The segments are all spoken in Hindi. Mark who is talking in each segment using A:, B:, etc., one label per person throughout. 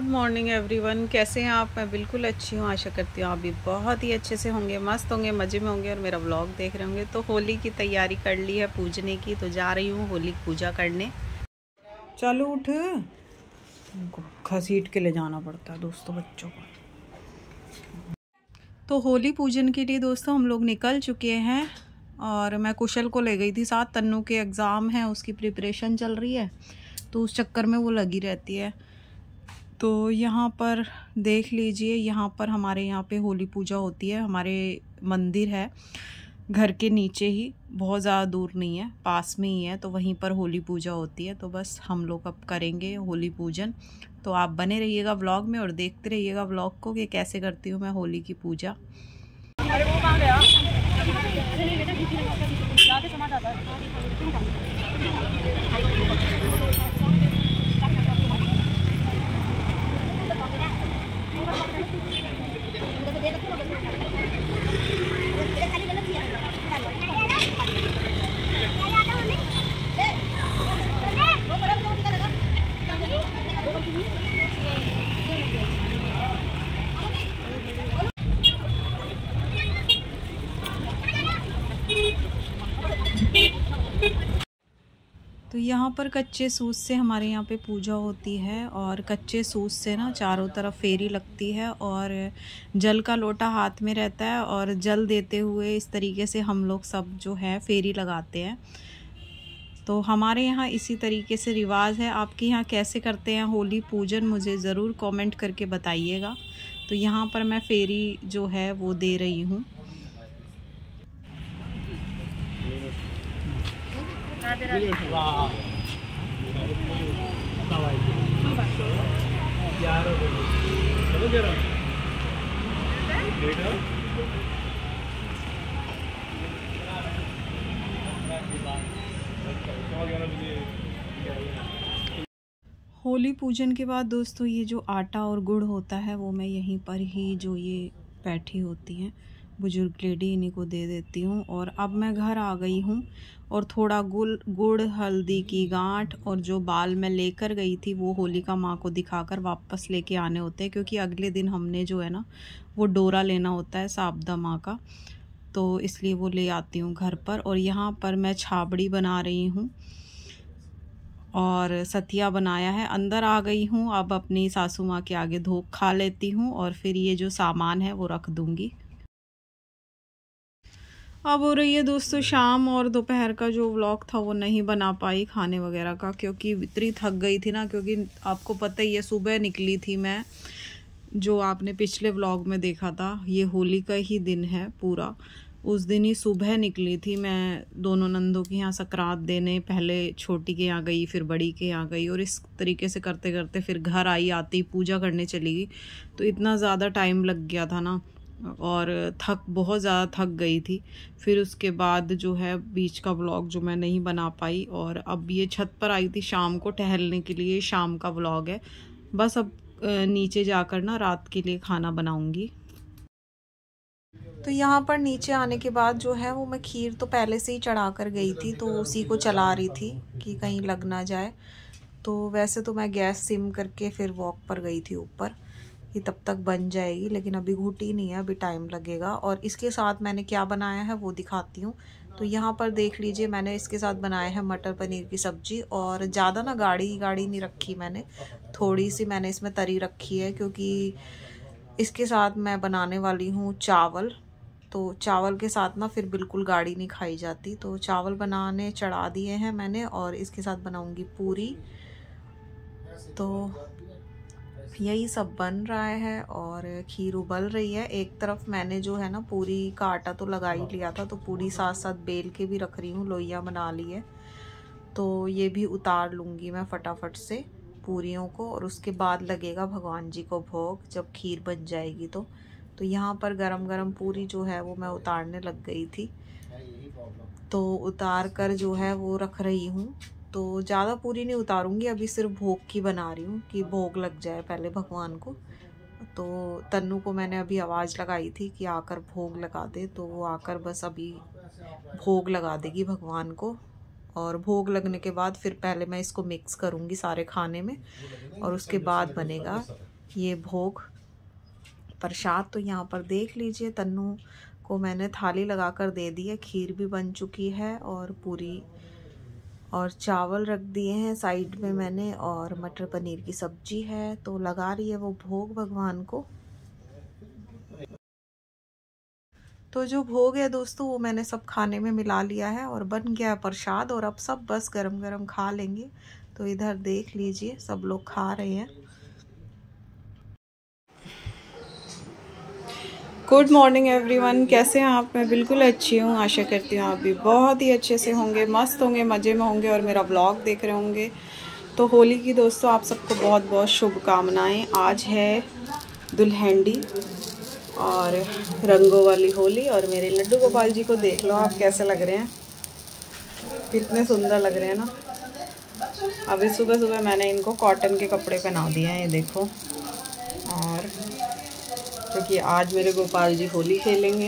A: गुड मॉर्निंग एवरीवन, कैसे हैं आप। मैं बिल्कुल अच्छी हूँ। आशा करती हूँ आप भी बहुत ही अच्छे से होंगे, मस्त होंगे, मज़े में होंगे और मेरा व्लॉग देख रहे होंगे। तो होली की तैयारी कर ली है पूजने की, तो जा रही हूँ होली की पूजा करने। चलो उठ, घसीट के ले जाना पड़ता है दोस्तों बच्चों को। तो होली पूजन के लिए दोस्तों हम लोग निकल चुके हैं और मैं कुशल को ले गई थी साथ। तन्नू के एग्ज़ाम है, उसकी प्रिपरेशन चल रही है, तो उस चक्कर में वो लगी रहती है। तो यहाँ पर देख लीजिए, यहाँ पर हमारे यहाँ पे होली पूजा होती है। हमारे मंदिर है घर के नीचे ही, बहुत ज़्यादा दूर नहीं है, पास में ही है, तो वहीं पर होली पूजा होती है। तो बस हम लोग अब करेंगे होली पूजन। तो आप बने रहिएगा व्लॉग में और देखते रहिएगा व्लॉग को कि कैसे करती हूँ मैं होली की पूजा। तो यहाँ पर कच्चे सूत से हमारे यहाँ पे पूजा होती है और कच्चे सूत से ना चारों तरफ फेरी लगती है और जल का लोटा हाथ में रहता है और जल देते हुए इस तरीके से हम लोग सब जो है फेरी लगाते हैं। तो हमारे यहाँ इसी तरीके से रिवाज है। आपके यहाँ कैसे करते हैं होली पूजन, मुझे ज़रूर कमेंट करके बताइएगा। तो यहाँ पर मैं फेरी जो है वो दे रही हूँ। होली पूजन के बाद दोस्तों ये जो आटा और गुड़ होता है वो मैं यहीं पर ही, जो ये बैठी होती हैं बुजुर्ग लेडी, इन्हीं को दे देती हूँ। और अब मैं घर आ गई हूँ और थोड़ा गुड़ हल्दी की गांठ और जो बाल मैं लेकर गई थी वो होलिका माँ को दिखाकर वापस लेके आने होते हैं, क्योंकि अगले दिन हमने जो है ना वो डोरा लेना होता है शारदा माँ का, तो इसलिए वो ले आती हूँ घर पर। और यहाँ पर मैं छाबड़ी बना रही हूँ और सतिया बनाया है। अंदर आ गई हूँ, अब अपनी सासू माँ के आगे धोख खा लेती हूँ और फिर ये जो सामान है वो रख दूँगी। अब हो रही है दोस्तों शाम और दोपहर का जो व्लॉग था वो नहीं बना पाई खाने वगैरह का, क्योंकि इतनी थक गई थी ना। क्योंकि आपको पता ही है सुबह निकली थी मैं, जो आपने पिछले व्लॉग में देखा था, ये होली का ही दिन है पूरा। उस दिन ही सुबह निकली थी मैं दोनों नंदों के यहाँ सकरात देने। पहले छोटी के यहाँ गई, फिर बड़ी के यहाँ गई और इस तरीके से करते करते फिर घर आई, आती पूजा करने चली गई। तो इतना ज़्यादा टाइम लग गया था ना और बहुत ज़्यादा थक गई थी। फिर उसके बाद जो है बीच का व्लॉग जो मैं नहीं बना पाई। और अब ये छत पर आई थी शाम को टहलने के लिए, शाम का व्लॉग है। बस अब नीचे जाकर ना रात के लिए खाना बनाऊंगी। तो यहाँ पर नीचे आने के बाद जो है वो मैं खीर तो पहले से ही चढ़ा कर गई थी, तो उसी को चला रही थी कि कहीं लग ना जाए। तो वैसे तो मैं गैस सिम करके फिर वॉक पर गई थी ऊपर, ये तब तक बन जाएगी, लेकिन अभी घुटी नहीं है, अभी टाइम लगेगा। और इसके साथ मैंने क्या बनाया है वो दिखाती हूँ। तो यहाँ पर देख लीजिए, मैंने इसके साथ बनाया है मटर पनीर की सब्जी। और ज़्यादा ना गाढ़ी नहीं रखी मैंने, थोड़ी सी मैंने इसमें तरी रखी है, क्योंकि इसके साथ मैं बनाने वाली हूँ चावल। तो चावल के साथ ना फिर बिल्कुल गाढ़ी नहीं खाई जाती। तो चावल बनाने चढ़ा दिए हैं मैंने और इसके साथ बनाऊँगी पूरी। तो यही सब बन रहा है और खीर उबल रही है। एक तरफ मैंने जो है ना पूरी का आटा तो लगा ही लिया था, तो पूरी साथ साथ बेल के भी रख रही हूँ, लोइयाँ बना ली है। तो ये भी उतार लूँगी मैं फटाफट से पूरियों को, और उसके बाद लगेगा भगवान जी को भोग जब खीर बन जाएगी। तो यहाँ पर गरम गरम पूरी जो है वो मैं उतारने लग गई थी, तो उतार कर जो है वो रख रही हूँ। तो ज़्यादा पूरी नहीं उतारूंगी, अभी सिर्फ भोग की बना रही हूँ कि भोग लग जाए पहले भगवान को। तो तन्नू को मैंने अभी आवाज़ लगाई थी कि आकर भोग लगा दे, तो वो आकर बस अभी भोग लगा देगी भगवान को। और भोग लगने के बाद फिर पहले मैं इसको मिक्स करूँगी सारे खाने में और उसके बाद बनेगा ये भोग प्रसाद। तो यहाँ पर देख लीजिए, तन्नू को मैंने थाली लगाकर दे दी है। खीर भी बन चुकी है और पूरी और चावल रख दिए हैं साइड में मैंने, और मटर पनीर की सब्जी है। तो लगा रही है वो भोग भगवान को। तो जो भोग है दोस्तों वो मैंने सब खाने में मिला लिया है और बन गया प्रसाद, और अब सब बस गरम गरम खा लेंगे। तो इधर देख लीजिए सब लोग खा रहे हैं। गुड मॉर्निंग एवरीवन, कैसे हैं आप? मैं बिल्कुल अच्छी हूँ, आशा करती हूँ आप भी बहुत ही अच्छे से होंगे, मस्त होंगे, मज़े में होंगे और मेरा ब्लॉग देख रहे होंगे। तो होली की दोस्तों आप सबको बहुत बहुत शुभकामनाएं। आज है दुल्हनडी और रंगों वाली होली, और मेरे लड्डू गोपाल जी को देख लो आप कैसे लग रहे हैं, कितने सुंदर लग रहे हैं ना। अभी सुबह सुबह मैंने इनको कॉटन के कपड़े पहना दिए हैं, ये देखो, और क्योंकि आज मेरे गोपाल जी होली खेलेंगे।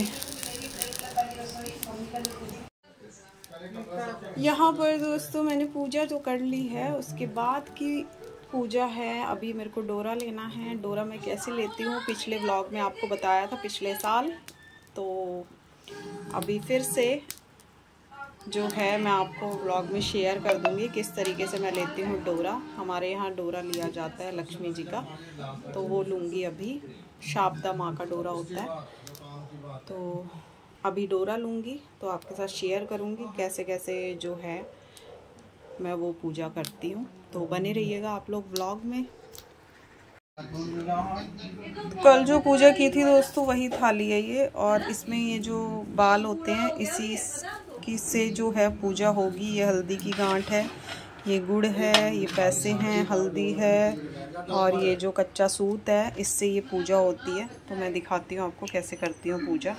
A: यहाँ पर दोस्तों मैंने पूजा तो कर ली है, उसके बाद की पूजा है। अभी मेरे को डोरा लेना है। डोरा मैं कैसे लेती हूँ पिछले व्लॉग में आपको बताया था, पिछले साल। तो अभी फिर से जो है मैं आपको व्लॉग में शेयर कर दूँगी किस तरीके से मैं लेती हूँ डोरा। हमारे यहाँ डोरा लिया जाता है लक्ष्मी जी का, तो वो लूँगी अभी। शारदा माँ का डोरा होता है, तो अभी डोरा लूँगी तो आपके साथ शेयर करूँगी कैसे कैसे जो है मैं वो पूजा करती हूँ। तो बने रहिएगा आप लोग व्लॉग में। कल जो पूजा की थी दोस्तों वही थाली है ये, और इसमें ये जो बाल होते हैं इसी की से जो है पूजा होगी। ये हल्दी की गांठ है, ये गुड़ है, ये पैसे हैं, हल्दी है, और ये जो कच्चा सूत है इससे ये पूजा होती है। तो मैं दिखाती हूँ आपको कैसे करती हूँ पूजा।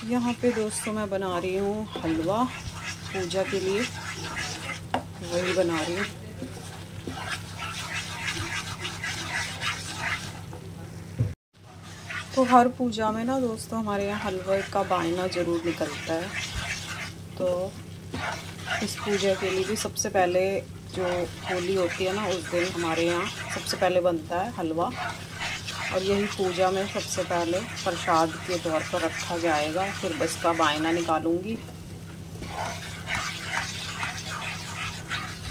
A: यहाँ पे दोस्तों मैं बना रही हूँ हलवा पूजा के लिए, वही बना रही हूँ। तो हर पूजा में ना दोस्तों हमारे यहाँ हलवा का बायना ज़रूर निकलता है। तो इस पूजा के लिए भी सबसे पहले जो होली होती है ना उस दिन हमारे यहाँ सबसे पहले बनता है हलवा, और यही पूजा में सबसे पहले प्रसाद के तौर पर रखा जाएगा। फिर बस का बायना निकालूंगी,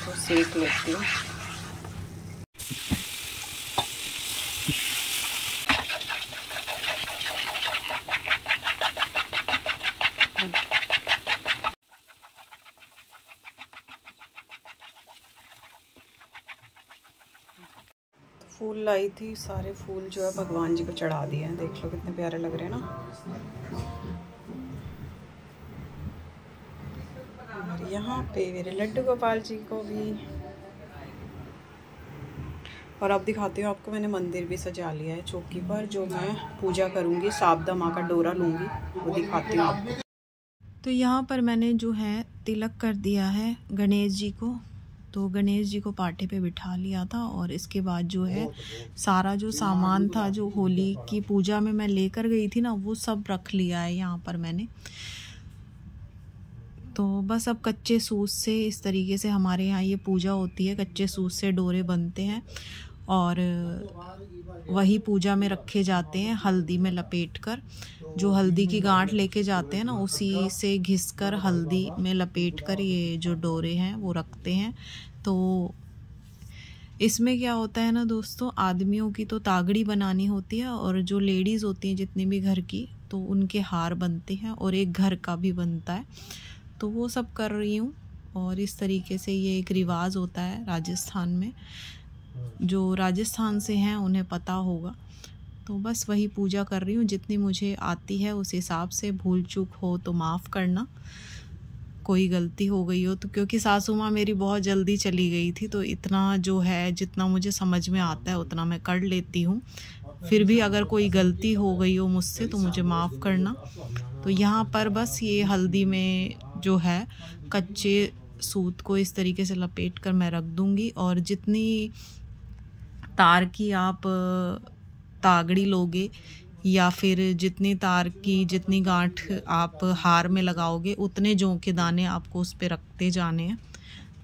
A: तो सेक लेती हूँ। फूल लाई थी, सारे फूल जो है भगवान जी को चढ़ा दिए हैं। देख लो कितने प्यारे लग रहे हैं ना। और यहाँ पे मेरे लड्डू गोपाल जी को भी। और अब दिखाती हूँ आपको, मैंने मंदिर भी सजा लिया है चौकी पर, जो मैं पूजा करूँगी। शारदा माँ का डोरा लूँगी, वो दिखाती हूँ आपको। तो यहाँ पर मैंने जो है तिलक कर दिया है गणेश जी को। तो गणेश जी को पाटे पे बिठा लिया था, और इसके बाद जो है सारा जो सामान था जो होली की पूजा में मैं लेकर गई थी ना वो सब रख लिया है यहाँ पर मैंने। तो बस अब कच्चे सूत से इस तरीके से हमारे यहाँ ये पूजा होती है। कच्चे सूत से डोरे बनते हैं और वही पूजा में रखे जाते हैं हल्दी में लपेट कर। जो हल्दी की गांठ लेके जाते हैं ना उसी से घिसकर हल्दी में लपेट कर ये जो डोरे हैं वो रखते हैं। तो इसमें क्या होता है ना दोस्तों, आदमियों की तो तागड़ी बनानी होती है, और जो लेडीज़ होती हैं जितनी भी घर की, तो उनके हार बनते हैं, और एक घर का भी बनता है। तो वो सब कर रही हूँ, और इस तरीके से ये एक रिवाज होता है राजस्थान में। जो राजस्थान से हैं उन्हें पता होगा। तो बस वही पूजा कर रही हूँ जितनी मुझे आती है उस हिसाब से। भूल चूक हो तो माफ़ करना, कोई गलती हो गई हो तो, क्योंकि सासू माँ मेरी बहुत जल्दी चली गई थी, तो इतना जो है जितना मुझे समझ में आता है उतना मैं कर लेती हूँ। फिर भी अगर कोई गलती हो गई हो मुझसे तो मुझे माफ़ करना। तो यहाँ पर बस ये हल्दी में जो है कच्चे सूत को इस तरीके से लपेट कर मैं रख दूँगी, और जितनी तार की आप तागड़ी लोगे या फिर जितनी तार की जितनी गांठ आप हार में लगाओगे उतने जौ के दाने आपको उस पे रखते जाने हैं।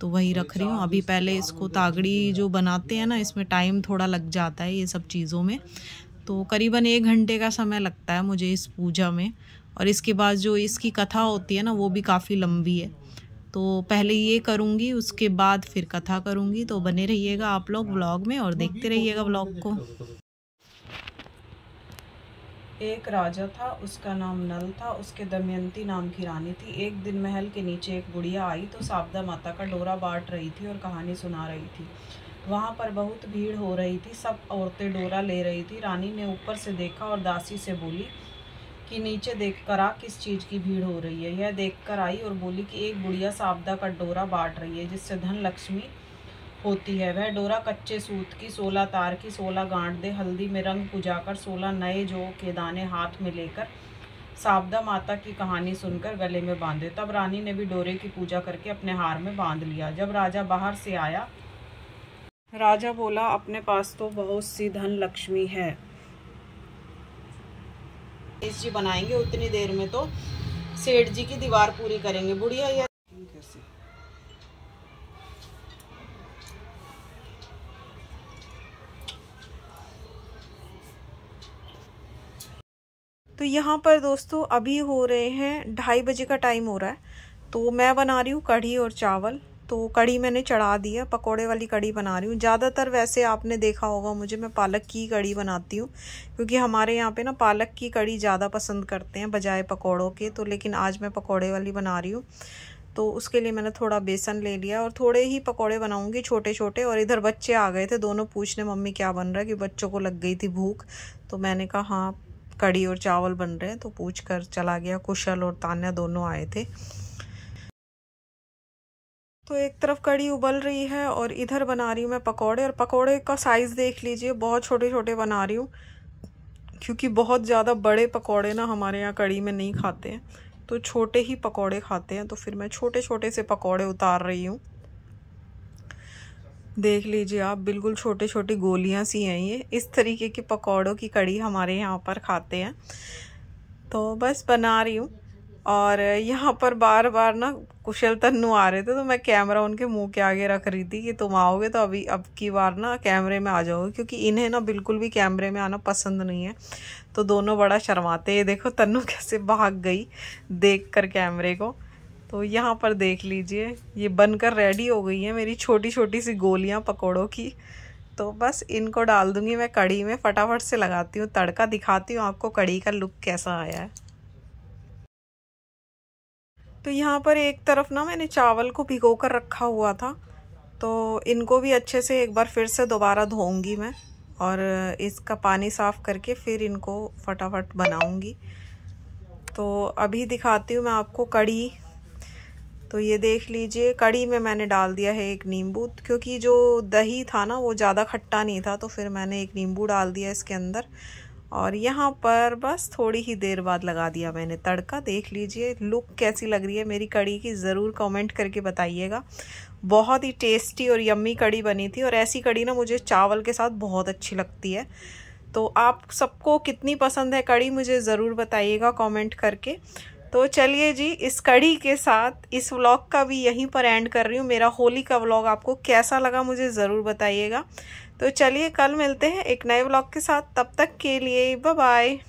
A: तो वही रख रही हूँ अभी। पहले इसको तागड़ी जो बनाते हैं ना, इसमें टाइम थोड़ा लग जाता है ये सब चीज़ों में, तो करीबन 1 घंटे का समय लगता है मुझे इस पूजा में। और इसके बाद जो इसकी कथा होती है ना, वो भी काफ़ी लंबी है, तो पहले ये करूँगी, उसके बाद फिर कथा करूँगी। तो बने रहिएगा आप लोग व्लॉग में और देखते रहिएगा व्लॉग को। एक राजा था, उसका नाम नल था, उसके दमयंती नाम की रानी थी। एक दिन महल के नीचे एक बुढ़िया आई तो शारदा माता का डोरा बांट रही थी और कहानी सुना रही थी। वहाँ पर बहुत भीड़ हो रही थी, सब औरतें डोरा ले रही थी। रानी ने ऊपर से देखा और दासी से बोली कि नीचे देख कर आ, किस चीज़ की भीड़ हो रही है। यह देख कर आई और बोली कि एक बुढ़िया शारदा का डोरा बांट रही है, जिससे धन लक्ष्मी होती है। वह डोरा कच्चे सूत की 16 तार की 16 गांठ दे, हल्दी में रंग पुजाकर 16 नए जौ के दाने हाथ में लेकर शारदा माता की कहानी सुनकर गले में बांधे। तब रानी ने भी डोरे की पूजा करके अपने हार में बांध लिया। जब राजा बाहर से आया, राजा बोला, अपने पास तो बहुत सी धन लक्ष्मी है। इस जी बनाएंगे उतनी देर में तो सेठ जी की दीवार पूरी करेंगे। बुढ़िया ये कैसे? तो यहाँ पर दोस्तों अभी हो रहे हैं 2:30 बजे का टाइम हो रहा है। तो मैं बना रही हूँ कढ़ी और चावल। तो कढ़ी मैंने चढ़ा दी है, पकोड़े वाली कढ़ी बना रही हूँ। ज़्यादातर वैसे आपने देखा होगा मुझे, मैं पालक की कढ़ी बनाती हूँ, क्योंकि हमारे यहाँ पे ना पालक की कढ़ी ज़्यादा पसंद करते हैं बजाय पकोड़ों के। तो लेकिन आज मैं पकोड़े वाली बना रही हूँ, तो उसके लिए मैंने थोड़ा बेसन ले लिया और थोड़े ही पकोड़े बनाऊँगी छोटे छोटे। और इधर बच्चे आ गए थे, दोनों पूछने मम्मी क्या बन रहा है, कि बच्चों को लग गई थी भूख। तो मैंने कहा हाँ कढ़ी और चावल बन रहे हैं, तो पूछ कर चला गया। कुशल और तान्या दोनों आए थे। तो एक तरफ कढ़ी उबल रही है और इधर बना रही हूँ मैं पकोड़े। और पकोड़े का साइज़ देख लीजिए, बहुत छोटे छोटे बना रही हूँ, क्योंकि बहुत ज़्यादा बड़े पकोड़े ना हमारे यहाँ कढ़ी में नहीं खाते हैं, तो छोटे ही पकोड़े खाते हैं। तो फिर मैं छोटे छोटे से पकोड़े उतार रही हूँ। देख लीजिए आप, बिल्कुल छोटे छोटी गोलियां सी हैं ये। इस तरीके के पकौड़ों की कढ़ी हमारे यहाँ पर खाते हैं। तो बस बना रही हूँ। और यहाँ पर बार बार ना कुशल तन्नू आ रहे थे, तो मैं कैमरा उनके मुंह के आगे रख रही थी कि तुम आओगे तो अभी अब की बार ना कैमरे में आ जाओगे, क्योंकि इन्हें ना बिल्कुल भी कैमरे में आना पसंद नहीं है। तो दोनों बड़ा शर्माते हैं। देखो तन्नू कैसे भाग गई देख कर कैमरे को। तो यहाँ पर देख लीजिए, ये बनकर रेडी हो गई है मेरी छोटी छोटी सी गोलियाँ पकोड़ों की। तो बस इनको डाल दूंगी मैं कढ़ी में। फटाफट से लगाती हूँ तड़का, दिखाती हूँ आपको कढ़ी का लुक कैसा आया है। तो यहाँ पर एक तरफ ना मैंने चावल को भिगो कर रखा हुआ था, तो इनको भी अच्छे से एक बार फिर से दोबारा धोऊंगी मैं, और इसका पानी साफ़ करके फिर इनको फटाफट बनाऊंगी। तो अभी दिखाती हूँ मैं आपको कढ़ी। तो ये देख लीजिए, कढ़ी में मैंने डाल दिया है एक नींबू, क्योंकि जो दही था ना वो ज़्यादा खट्टा नहीं था, तो फिर मैंने एक नींबू डाल दिया इसके अंदर। और यहाँ पर बस थोड़ी ही देर बाद लगा दिया मैंने तड़का। देख लीजिए लुक कैसी लग रही है मेरी कढ़ी की, ज़रूर कमेंट करके बताइएगा। बहुत ही टेस्टी और यम्मी कढ़ी बनी थी। और ऐसी कढ़ी ना मुझे चावल के साथ बहुत अच्छी लगती है। तो आप सबको कितनी पसंद है कढ़ी, मुझे ज़रूर बताइएगा कमेंट करके। तो चलिए जी, इस कढ़ी के साथ इस व्लॉग का भी यहीं पर एंड कर रही हूँ। मेरा होली का व्लॉग आपको कैसा लगा मुझे ज़रूर बताइएगा। तो चलिए कल मिलते हैं एक नए व्लॉग के साथ, तब तक के लिए बाय बाय।